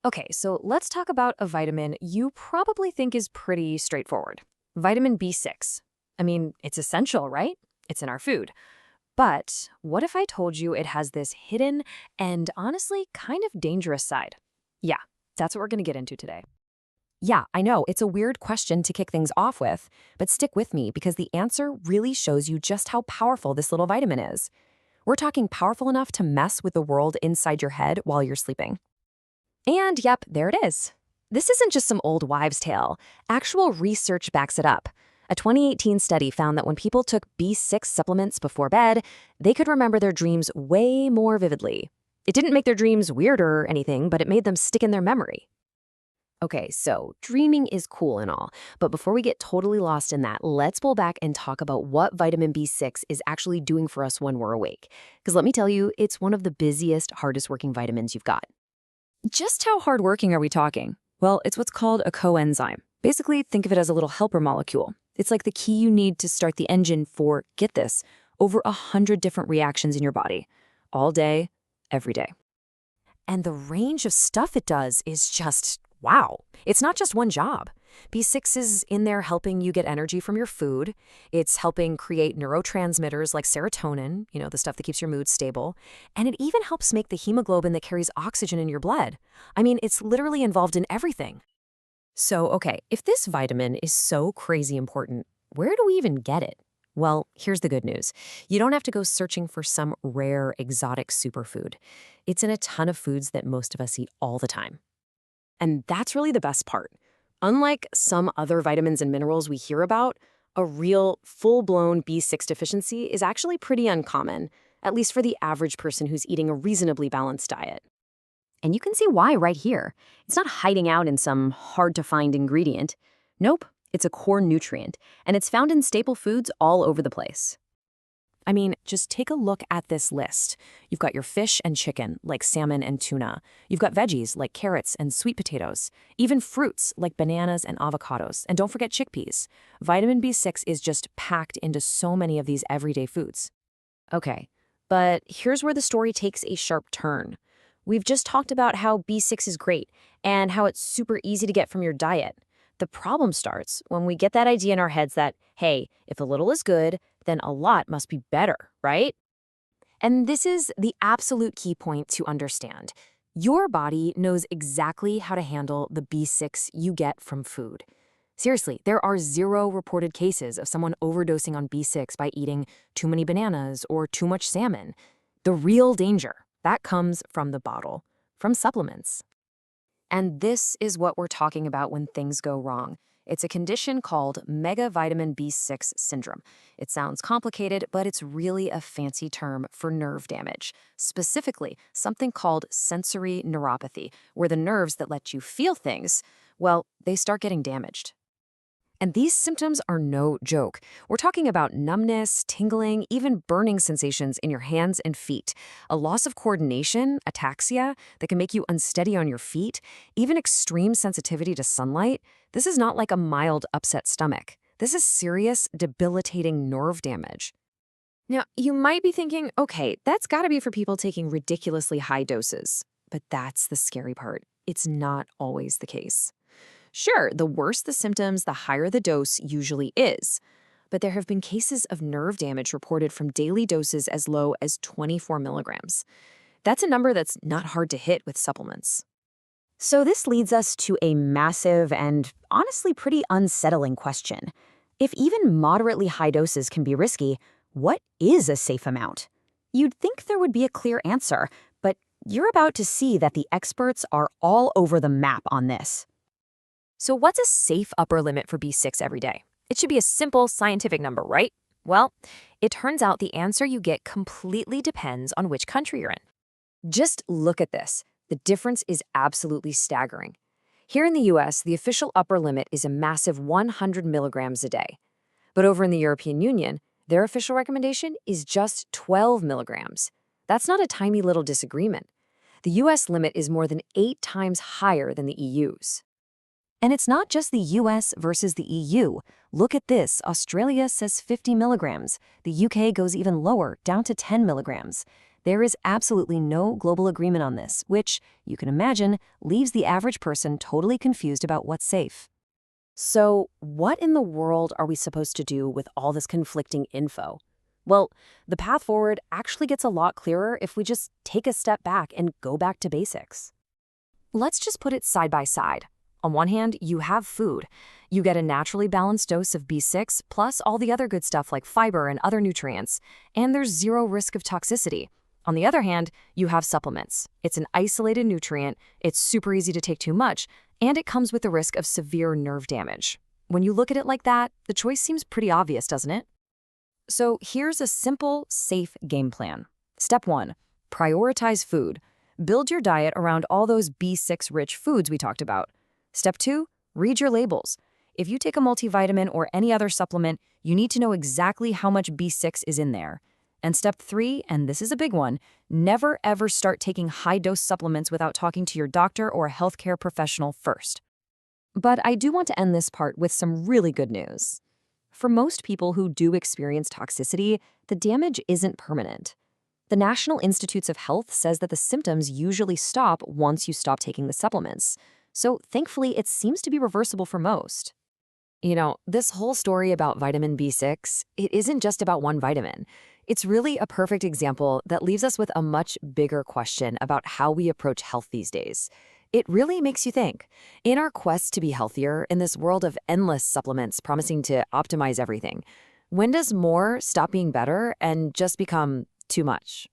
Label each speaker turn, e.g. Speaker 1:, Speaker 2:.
Speaker 1: Okay, so let's talk about a vitamin you probably think is pretty straightforward. Vitamin B6. I mean, it's essential, right? It's in our food. But what if I told you it has this hidden and honestly kind of dangerous side? Yeah, that's what we're going to get into today.
Speaker 2: Yeah, I know, it's a weird question to kick things off with, but stick with me because the answer really shows you just how powerful this little vitamin is. We're talking powerful enough to mess with the world inside your head while you're sleeping. And yep, there it is. This isn't just some old wives' tale. Actual research backs it up. A 2018 study found that when people took B6 supplements before bed, they could remember their dreams way more vividly. It didn't make their dreams weirder or anything, but it made them stick in their memory. Okay, so dreaming is cool and all, but before we get totally lost in that, let's pull back and talk about what vitamin B6 is actually doing for us when we're awake. Because let me tell you, it's one of the busiest, hardest working vitamins you've got.
Speaker 1: Just how hardworking are we talking? Well, it's what's called a coenzyme. Basically, think of it as a little helper molecule. It's like the key you need to start the engine for, get this, over 100 different reactions in your body. All day, every day.
Speaker 2: And the range of stuff it does is just, wow. It's not just one job. B6 is in there helping you get energy from your food. It's helping create neurotransmitters like serotonin, the stuff that keeps your mood stable. And it even helps make the hemoglobin that carries oxygen in your blood. I mean, it's literally involved in everything. So, okay, if this vitamin is so crazy important, where do we even get it? Well, here's the good news. You don't have to go searching for some rare, exotic superfood. It's in a ton of foods that most of us eat all the time. And that's really the best part. Unlike some other vitamins and minerals we hear about, a real, full-blown B6 deficiency is actually pretty uncommon, at least for the average person who's eating a reasonably balanced diet. And you can see why right here. It's not hiding out in some hard-to-find ingredient. Nope, it's a core nutrient, and it's found in staple foods all over the place. I mean, just take a look at this list. You've got your fish and chicken, like salmon and tuna. You've got veggies, like carrots and sweet potatoes. Even fruits, like bananas and avocados. And don't forget chickpeas. Vitamin B6 is just packed into so many of these everyday foods. Okay, but here's where the story takes a sharp turn. We've just talked about how B6 is great and how it's super easy to get from your diet. The problem starts when we get that idea in our heads that, hey, if a little is good, then a lot must be better, right? And this is the absolute key point to understand. Your body knows exactly how to handle the B6 you get from food. Seriously, there are 0 reported cases of someone overdosing on B6 by eating too many bananas or too much salmon. The real danger, that comes from the bottle, from supplements. And this is what we're talking about when things go wrong. It's a condition called megavitamin B6 syndrome. It sounds complicated, but it's really a fancy term for nerve damage. Specifically, something called sensory neuropathy, where the nerves that let you feel things, well, they start getting damaged. And these symptoms are no joke. We're talking about numbness, tingling, even burning sensations in your hands and feet, a loss of coordination, ataxia, that can make you unsteady on your feet, even extreme sensitivity to sunlight. This is not like a mild upset stomach. This is serious, debilitating nerve damage. Now, you might be thinking, okay, that's gotta be for people taking ridiculously high doses. But that's the scary part. It's not always the case. Sure, the worse the symptoms, the higher the dose usually is. But there have been cases of nerve damage reported from daily doses as low as 24 milligrams. That's a number that's not hard to hit with supplements. So this leads us to a massive and honestly pretty unsettling question. If even moderately high doses can be risky, what is a safe amount? You'd think there would be a clear answer, but you're about to see that the experts are all over the map on this. So what's a safe upper limit for B6 every day? It should be a simple scientific number, right? Well, it turns out the answer you get completely depends on which country you're in. Just look at this. The difference is absolutely staggering. Here in the US, the official upper limit is a massive 100 milligrams a day. But over in the European Union, their official recommendation is just 12 milligrams. That's not a tiny little disagreement. The US limit is more than 8 times higher than the EU's. And it's not just the US versus the EU. Look at this. Australia says 50 milligrams. The UK goes even lower, down to 10 milligrams. There is absolutely no global agreement on this, which, you can imagine, leaves the average person totally confused about what's safe. So, what in the world are we supposed to do with all this conflicting info? Well, the path forward actually gets a lot clearer if we just take a step back and go back to basics. Let's just put it side by side. On one hand, you have food. You get a naturally balanced dose of B6 plus all the other good stuff like fiber and other nutrients, and there's zero risk of toxicity. On the other hand, you have supplements. It's an isolated nutrient, it's super easy to take too much, and it comes with the risk of severe nerve damage. When you look at it like that, the choice seems pretty obvious, doesn't it? So here's a simple, safe game plan. Step 1, prioritize food. Build your diet around all those B6-rich foods we talked about. Step 2, read your labels. If you take a multivitamin or any other supplement, you need to know exactly how much B6 is in there. And step 3, and this is a big one, never ever start taking high-dose supplements without talking to your doctor or a healthcare professional first. But I do want to end this part with some really good news. For most people who do experience toxicity, the damage isn't permanent. The National Institutes of Health says that the symptoms usually stop once you stop taking the supplements. So thankfully, it seems to be reversible for most. This whole story about vitamin B6, it isn't just about one vitamin. It's really a perfect example that leaves us with a much bigger question about how we approach health these days. It really makes you think. In our quest to be healthier, in this world of endless supplements promising to optimize everything, when does more stop being better and just become too much?